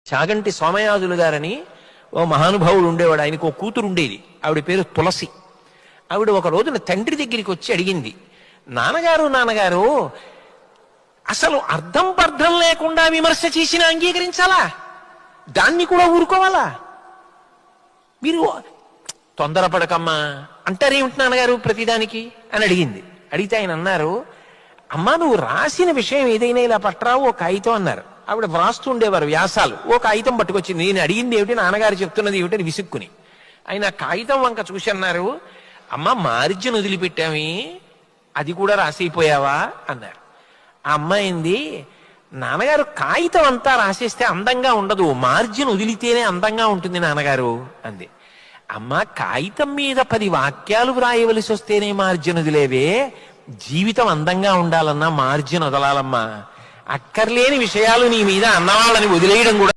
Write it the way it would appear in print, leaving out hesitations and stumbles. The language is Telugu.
చాగంటి సోమయాజులు గారని ఓ మహానుభావుడు ఉండేవాడు. ఆయనకు ఓ కూతురు ఉండేది. ఆవిడ పేరు తులసి. ఆవిడ ఒక రోజున తండ్రి దగ్గరికి వచ్చి అడిగింది, నాన్నగారు అసలు అర్థం పర్థం లేకుండా విమర్శ చేసినా అంగీకరించాలా? దాన్ని కూడా ఊరుకోవాలా? మీరు తొందరపడకమ్మా అంటారేమిటి నాన్నగారు ప్రతిదానికి అని అడిగింది. అడిగితే ఆయన అన్నారు, అమ్మా నువ్వు రాసిన విషయం ఏదైనా ఇలా పట్టరావు ఓ కాగితం అన్నారు. ఆవిడ వ్రాస్తూ ఉండేవారు వ్యాసాలు. ఓ కాగితం పట్టుకొచ్చింది. నేను అడిగింది ఏమిటి, నాన్నగారు చెప్తున్నది ఏమిటని విసుక్కుని ఆయన కాగితం వంక చూసి అన్నారు, అమ్మ మార్జిన్ వదిలిపెట్టామి అది కూడా రాసిపోయావా అన్నారు. ఆ అమ్మాయింది, నాన్నగారు కాగితం అంతా రాసేస్తే అందంగా ఉండదు, మార్జిన్ వదిలితేనే అందంగా ఉంటుంది నాన్నగారు అంది. అమ్మ కాగితం మీద 10 వాక్యాలు వ్రాయవలసి వస్తేనే మార్జిన్ వదిలేవే, జీవితం అందంగా ఉండాలన్నా మార్జిన్ వదలాలమ్మా. అక్కర్లేని విషయాలు నీ మీద అన్నవాళ్ళని వదిలేయడం కూడా